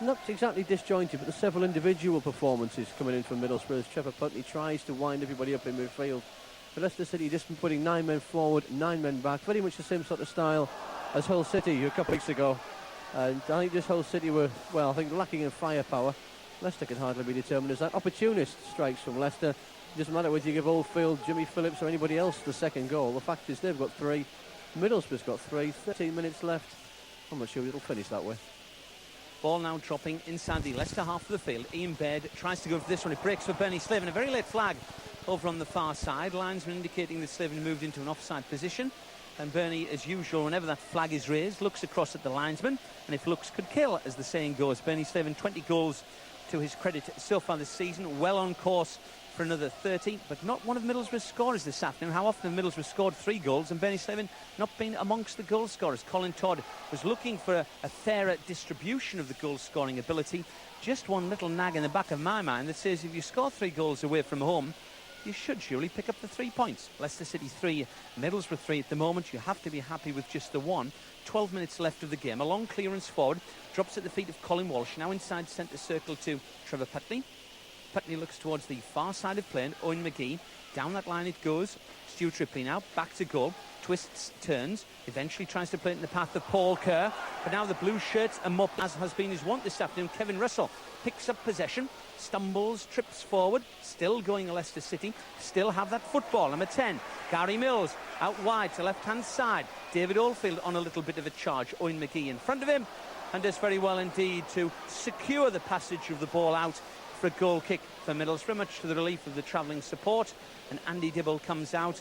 not exactly disjointed, but there's several individual performances coming in from Middlesbrough as Trevor Putney tries to wind everybody up in midfield. But Leicester City just putting 9 men forward, 9 men back, very much the same sort of style as Hull City a couple of weeks ago. And I think this Hull City were, well, I think lacking in firepower. Leicester can hardly be determined as that. Opportunist strikes from Leicester. It doesn't matter whether you give Oldfield, Jimmy Phillips or anybody else the second goal. The fact is they've got 3. Middlesbrough's got 3. 13 minutes left. I'm not sure it'll finish that way.
Ball now dropping inside the Leicester half of the field. Ian Baird tries to go for this one. It breaks for Bernie Slivin. A very late flag over on the far side. Linesman indicating that Slivin moved into an offside position. And Bernie, as usual, whenever that flag is raised, looks across at the linesman. And if looks could kill, as the saying goes. Bernie Slivin, 20 goals to his credit so far this season. Well on course for another 30, but not one of Middlesbrough's scorers this afternoon. How often have Middlesbrough scored 3 goals and Bernie Slivin not been amongst the goal scorers? Colin Todd was looking for a fairer distribution of the goal scoring ability. Just one little nag in the back of my mind that says if you score 3 goals away from home, you should surely pick up the 3 points. Leicester City 3, Middlesbrough 3 at the moment. You have to be happy with just the 1. 12 minutes left of the game. A long clearance forward, drops at the feet of Colin Walsh, now inside centre circle to Trevor Putney. Putney looks towards the far side of play, and Owen McGee. Down that line it goes. Stuart Ripley now, back to goal. Twists, turns, eventually tries to play it in the path of Paul Kerr. But now the blue shirts are more, as has been his wont this afternoon. Kevin Russell picks up possession, stumbles, trips forward. Still going to Leicester City. Still have that football. Number 10, Gary Mills, out wide to left-hand side. David Oldfield on a little bit of a charge. Owen McGee in front of him, and does very well indeed to secure the passage of the ball out for a goal kick for Middlesbrough, much to the relief of the travelling support. And Andy Dibble comes out,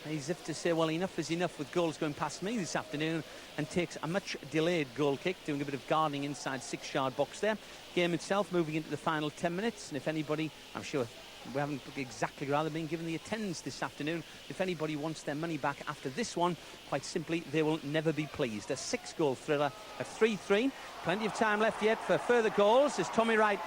as if to say, well, enough is enough with goals going past me this afternoon, and takes a much delayed goal kick, doing a bit of guarding inside 6-yard box there. Game itself moving into the final 10 minutes, and if anybody, I'm sure we haven't exactly rather been given the attendance this afternoon, if anybody wants their money back after this one, quite simply, they will never be pleased. A 6-goal thriller at 3-3. Plenty of time left yet for further goals as Tommy Wright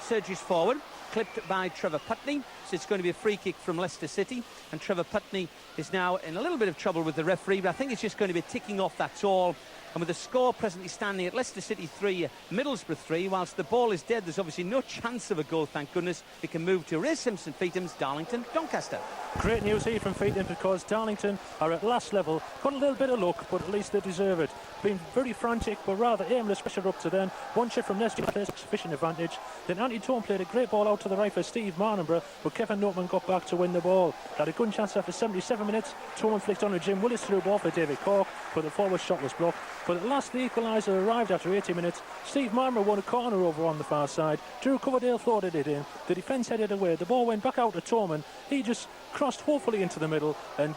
surges forward, clipped by Trevor Putney, so it's going to be a free kick from Leicester City, and Trevor Putney is now in a little bit of trouble with the referee, but I think it's just going to be ticking off, that's all. And with the score presently standing at Leicester City 3, Middlesbrough 3, whilst the ball is dead, there's obviously no chance of a goal, thank goodness. We can move to Ray Simpson, Feetham's, Darlington, Doncaster.
Great news here from Feetham, because Darlington are at last level. Got a little bit of luck, but at least they deserve it. Been very frantic, but rather aimless pressure up to them. One chip from Leicester plays sufficient advantage. Then Andy Tone played a great ball out to the right for Steve Marnborough, but Kevin Notman got back to win the ball. Had a good chance after 77 minutes. Tone flicked on a Jim Willis through ball for David Cork, but the forward shot was blocked. But at last the equaliser arrived after 80 minutes. Steve Marnborough won a corner over on the far side. Drew Coverdale floated it in. The defence headed away. The ball went back out to Toman. He just crossed hopefully into the middle, and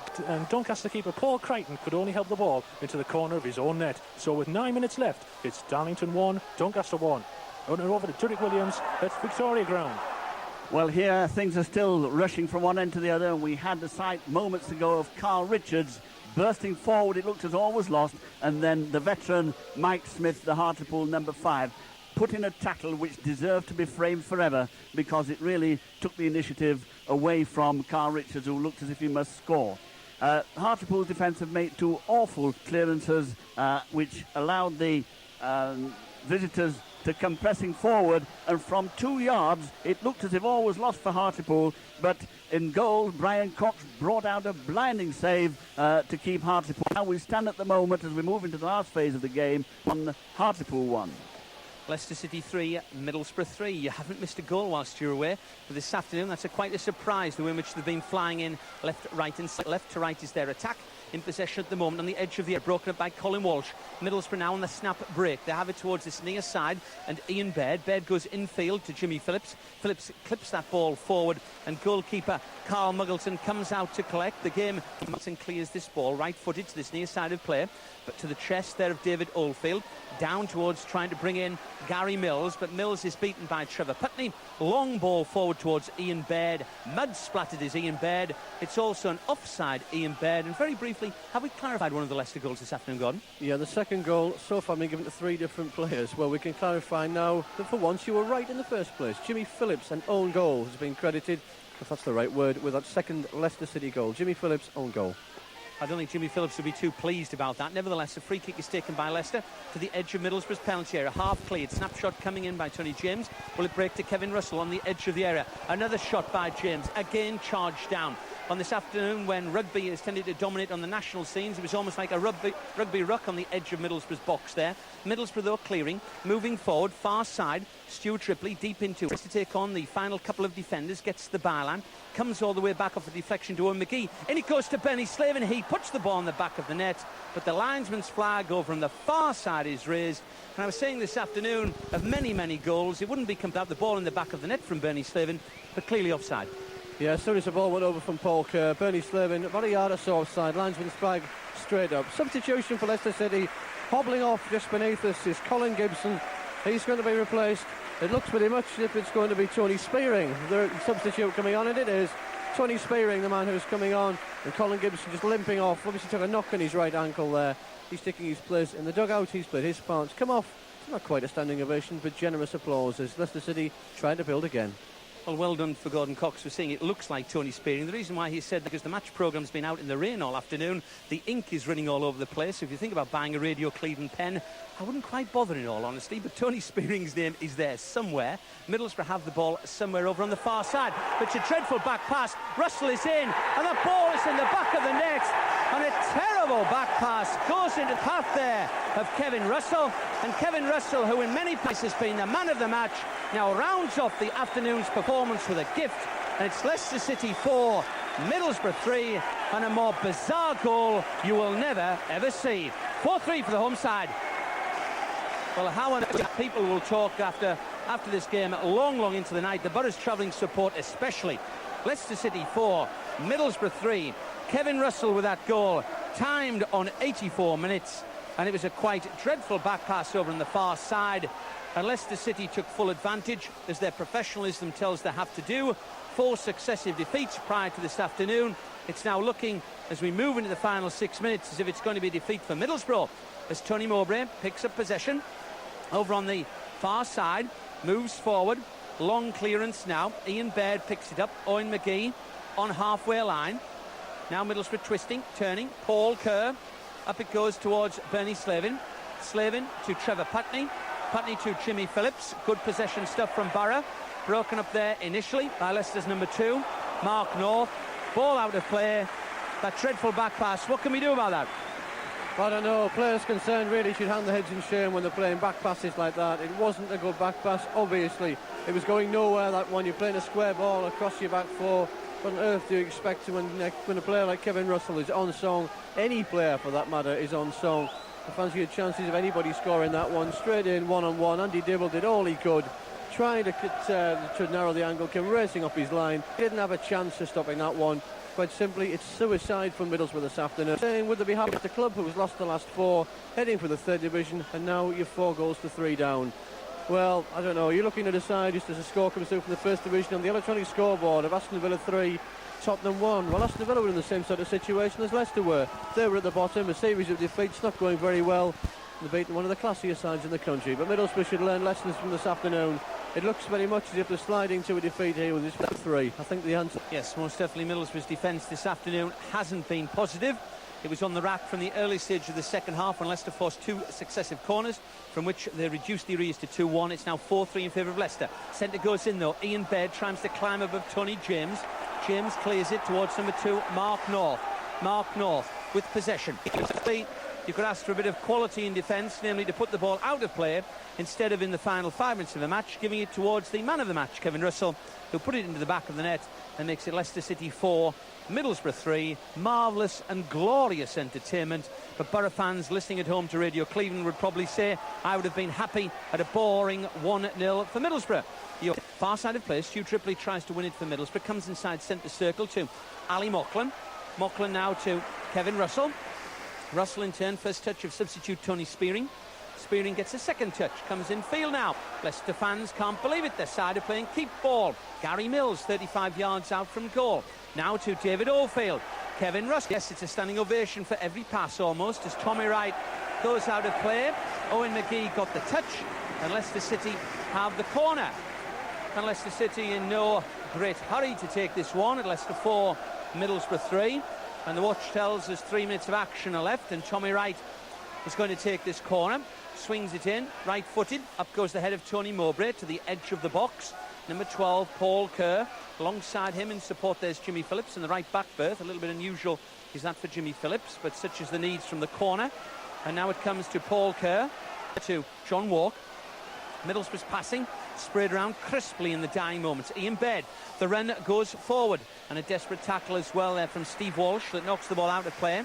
Doncaster keeper Paul Crichton could only help the ball into the corner of his own net. So with 9 minutes left, it's Darlington 1, Doncaster 1. Over to Derek Williams at Victoria Ground.
Well, here things are still rushing from one end to the other, and we had the sight moments ago of Carl Richards bursting forward. It looked as all was lost, and then the veteran Mike Smith, the Hartlepool number 5, put in a tackle which deserved to be framed forever, because it really took the initiative away from Carl Richards, who looked as if he must score. Hartlepool's defence have made 2 awful clearances which allowed the visitors to come pressing forward, and from 2 yards it looked as if all was lost for Hartlepool, but in goal Brian Cox brought out a blinding save to keep Hartlepool. Now we stand at the moment, as we move into the last phase of the game, on Hartlepoole 1.
Leicester City 3, Middlesbrough 3. You haven't missed a goal whilst you're away. But this afternoon, that's quite a surprise, the way in which they've been flying in left, right and left to right is their attack. In possession at the moment on the edge of the air, broken up by Colin Walsh. Middlesbrough now on the snap break. They have it towards this near side, and Ian Baird. Baird goes infield to Jimmy Phillips. Phillips clips that ball forward, and goalkeeper Carl Muggleton comes out to collect. The game, Muggleton clears this ball right-footed to this near side of play, but to the chest there of David Oldfield. Down towards trying to bring in Gary Mills, but Mills is beaten by Trevor Putney. Long ball forward towards Ian Baird. Mud splattered is Ian Baird. It's also an offside Ian Baird. And very briefly, have we clarified one of the Leicester goals this afternoon, Gordon?
Yeah, the second goal so far been given to 3 different players. Well, we can clarify now that for once you were right in the first place. Jimmy Phillips, an own goal, has been credited, if that's the right word, with that second Leicester City goal. Jimmy Phillips, own goal.
I don't think Jimmy Phillips would be too pleased about that. Nevertheless, a free kick is taken by Leicester to the edge of Middlesbrough's penalty area. Half cleared. Snapshot coming in by Tony James. Will it break to Kevin Russell on the edge of the area? Another shot by James. Again charged down. On this afternoon, when rugby has tended to dominate on the national scenes, it was almost like a rugby ruck on the edge of Middlesbrough's box there. Middlesbrough, though, clearing. Moving forward, far side. Stuart Ripley deep into it to take on the final couple of defenders. Gets the byline. Comes all the way back off the deflection to Owen McGee. And it goes to Benny Slavin. He puts the ball in the back of the net. But the linesman's flag over on the far side is raised. And I was saying this afternoon of many, many goals, it wouldn't be come out the ball in the back of the net from Bernie Slavin, but clearly offside.
Yeah, as soon as the ball went over from Paul Kerr, Bernie Slavin, about a yard or so offside, linesman's flag straight up. Substitution for Leicester City, hobbling off just beneath us is Colin Gibson. He's going to be replaced. It looks pretty much as if it's going to be Tony Spearing, the substitute coming on, and it is. Tony Spearing, the man who's coming on, and Colin Gibson just limping off. Obviously took a knock on his right ankle there. He's taking his place in the dugout. He's played his part. Come off. It's not quite a standing ovation, but generous applause as Leicester City trying to build again.
Well done for Gordon Cox for saying it looks like Tony Spearing. The reason why he said that, because the match programme's been out in the rain all afternoon. The ink is running all over the place. So if you think about buying a Radio Cleveland pen, I wouldn't quite bother in all honesty, but Tony Spearing's name is there somewhere. Middlesbrough have the ball somewhere over on the far side. But it's a dreadful back pass. Russell is in, and the ball is in the back of the net. And a terrible back pass goes into the path there of Kevin Russell. And Kevin Russell, who in many places has been the man of the match, now rounds off the afternoon's performance with a gift. And it's Leicester City 4, Middlesbrough 3, and a more bizarre goal you will never, ever see. 4-3 for the home side. Well, how people will talk after this game long into the night. The Borough's travelling support especially. Leicester City 4, Middlesbrough 3. Kevin Russell with that goal, timed on 84 minutes. And it was a quite dreadful back pass over on the far side. And Leicester City took full advantage, as their professionalism tells they have to do. 4 successive defeats prior to this afternoon. It's now looking, as we move into the final 6 minutes, as if it's going to be a defeat for Middlesbrough, as Tony Mowbray picks up possession over on the far side, moves forward, Long clearance now. Ian Baird picks it up. Owen McGee on halfway line. Now Middlesbrough twisting, turning. Paul Kerr. Up it goes towards Bernie Slavin. Slavin to Trevor Putney. Putney to Jimmy Phillips. Good possession stuff from Barra. Broken up there initially by Leicester's number 2, Mark North. Ball out of play. That dreadful back pass. What can we do about that?
I don't know. Players concerned really should hang their heads in shame when they're playing back passes like that. It wasn't a good back pass, obviously. It was going nowhere, that one. You're playing a square ball across your back four. What on earth do you expect when a player like Kevin Russell is on song? Any player, for that matter, is on song. I fancy your chances of anybody scoring that one. Straight in, one-on-one. Andy Dibble did all he could, trying to narrow the angle, came racing up his line. He didn't have a chance of stopping that one. Quite simply, it's suicide from Middlesbrough this afternoon. Saying, would they be happy with the club who has lost the last 4, heading for the 3rd division, and now you're 4 goals to 3 down? Well, I don't know. You're looking at a side just as a score comes through from the 1st division on the electronic scoreboard of Aston Villa 3, Tottenham 1. Well, Aston Villa were in the same sort of situation as Leicester were. They were at the bottom, a series of defeats, not going very well. They've beaten one of the classier sides in the country. But Middlesbrough should learn lessons from this afternoon. It looks very much as if they're sliding to a defeat here with this 3. I think the answer...
Yes, most definitely Middlesbrough's defence this afternoon hasn't been positive. It was on the rack from the early stage of the second half when Leicester forced 2 successive corners, from which they reduced the arrears to 2-1. It's now 4-3 in favour of Leicester. Centre goes in though. Ian Baird tries to climb above Tony James. James clears it towards number 2, Mark North. Mark North with possession. You could ask for a bit of quality in defence, namely to put the ball out of play instead of in the final 5 minutes of the match, giving it towards the man of the match, Kevin Russell, who put it into the back of the net and makes it Leicester City 4, Middlesbrough 3. Marvellous and glorious entertainment. But Borough fans listening at home to Radio Cleveland would probably say I would have been happy at a boring 1-0 for Middlesbrough. Far side of play, Stu Tripley tries to win it for Middlesbrough, comes inside centre circle to Ali Moughlan. Moughlan now to Kevin Russell. Russell in turn, first touch of substitute Tony Spearing. Spearing gets a second touch, comes in field now. Leicester fans can't believe it, their side are playing keep ball. Gary Mills 35 yards out from goal. Now to David Oldfield. Kevin Russell. Yes, it's a standing ovation for every pass almost as Tommy Wright goes out of play. Owen McGee got the touch and Leicester City have the corner. And Leicester City in no great hurry to take this one at Leicester 4, Middlesbrough 3. And the watch tells us 3 minutes of action are left and Tommy Wright is going to take this corner. Swings it in, right-footed. Up goes the head of Tony Mowbray to the edge of the box. Number 12, Paul Kerr. Alongside him in support there's Jimmy Phillips in the right back berth. A little bit unusual is that for Jimmy Phillips, but such is the needs from the corner. And now it comes to Paul Kerr, to John Walk. Middlesbrough's passing, sprayed around crisply in the dying moments. Ian Baird, the run goes forward. And a desperate tackle as well there from Steve Walsh that knocks the ball out of play.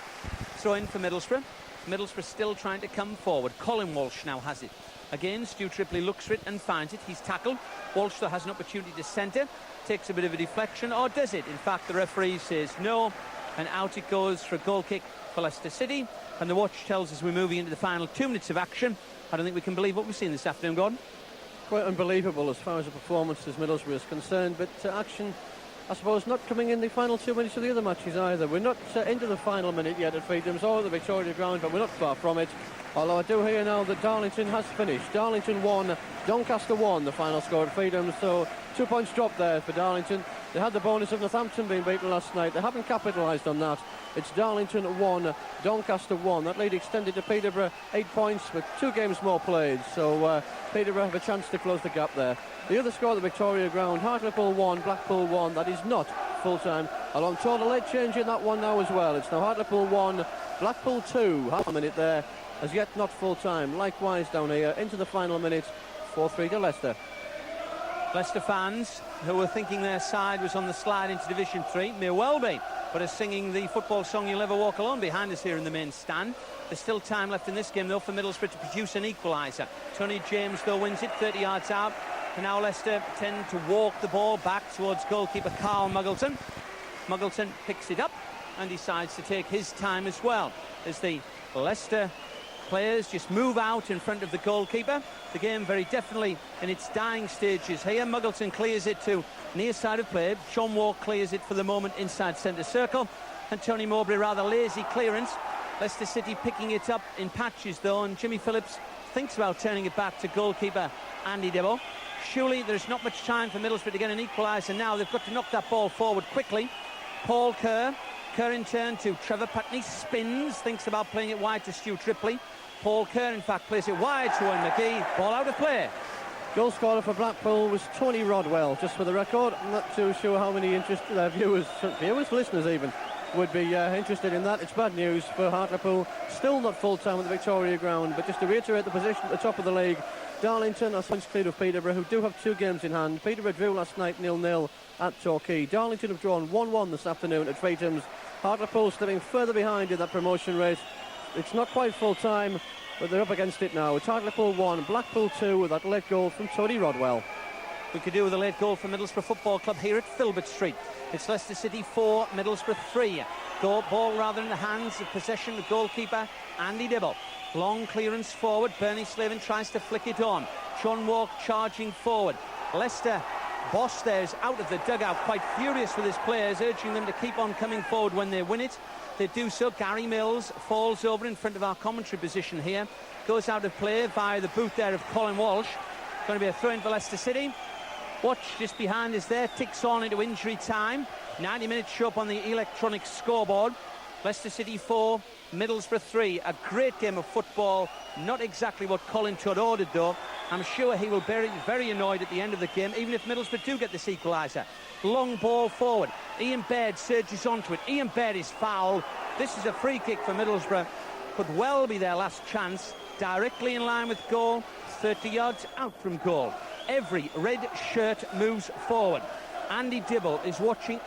Throw in for Middlesbrough. Middlesbrough still trying to come forward. Colin Walsh now has it. Again, Stu Tripley looks for it and finds it. He's tackled. Walsh though has an opportunity to centre. Takes a bit of a deflection, or does it? In fact, the referee says no. And out it goes for a goal kick for Leicester City. And the watch tells us we're moving into the final 2 minutes of action. I don't think we can believe what we've seen this afternoon, Gordon.
Quite unbelievable as far as the performance as Middlesbrough is concerned, but action, I suppose, not coming in the final 2 minutes of the other matches either. We're not into the final minute yet at Freedoms or the Victoria Ground, but we're not far from it. Although I do hear now that Darlington has finished. Darlington 1, Doncaster 1, the final score at Freedoms, so 2 points dropped there for Darlington. They had the bonus of Northampton being beaten last night. They haven't capitalised on that. It's Darlington 1, Doncaster 1. That lead extended to Peterborough, 8 points with 2 games more played. So Peterborough have a chance to close the gap there. The other score at the Victoria Ground, Hartlepool 1, Blackpool 1. That is not full-time. Although I'm told a late change in that one now as well. It's now Hartlepool 1, Blackpool 2. Half a minute there. As yet not full-time. Likewise down here into the final minute, 4-3 to Leicester.
Leicester fans who were thinking their side was on the slide into Division 3 may well be, but are singing the football song You'll Never Walk Alone behind us here in the main stand. There's still time left in this game though for Middlesbrough to produce an equaliser. Tony James though wins it 30 yards out, and now Leicester tend to walk the ball back towards goalkeeper Carl Muggleton. Muggleton picks it up and decides to take his time as well as the Leicester players just move out in front of the goalkeeper. The game very definitely in its dying stages here. Muggleton clears it to near side of play. Sean Walk clears it for the moment inside centre circle. And Tony Mowbray rather lazy clearance. Leicester City picking it up in patches though, and Jimmy Phillips thinks about turning it back to goalkeeper Andy Dibble. Surely there's not much time for Middlesbrough to get an equaliser now. They've got to knock that ball forward quickly. Paul Kerr in turn to Trevor Putney, spins, thinks about playing it wide to Stu Tripley. Paul Kerr, in fact, plays it wide to Owen McGee. Ball out of play.
Goal scorer for Blackpool was Tony Rodwell, just for the record. I'm not too sure how many viewers, listeners even, would be interested in that. It's bad news for Hartlepool. Still not full-time at the Victoria ground, but just to reiterate the position at the top of the league, Darlington are points clear of Peterborough, who do have 2 games in hand. Peterborough drew last night 0-0 at Torquay. Darlington have drawn 1-1 this afternoon at Freedoms. Hartlepool slipping further behind in that promotion race. It's not quite full-time, but they're up against it now. It's Hartlepool 1, Blackpool 2 with that late goal from Tony Rodwell.
We could do with a late goal from Middlesbrough Football Club here at Filbert Street. It's Leicester City 4, Middlesbrough 3. Ball rather in the hands of possession, the goalkeeper Andy Dibble. Long clearance forward, Bernie Slavin tries to flick it on. Sean Walk charging forward. Leicester boss there is out of the dugout, quite furious with his players, urging them to keep on coming forward when they win it. They do so. Gary Mills falls over in front of our commentary position here. Goes out of play via the boot there of Colin Walsh. Going to be a throw-in for Leicester City. Watch just behind us there, ticks on into injury time. 90 minutes show up on the electronic scoreboard. Leicester City 4, Middlesbrough 3. A great game of football. Not exactly what Colin Todd ordered, though. I'm sure he will be very annoyed at the end of the game, even if Middlesbrough do get this equaliser. Long ball forward. Ian Baird surges onto it. Ian Baird is fouled. This is a free kick for Middlesbrough. Could well be their last chance. Directly in line with goal. 30 yards out from goal. Every red shirt moves forward. Andy Dibble is watching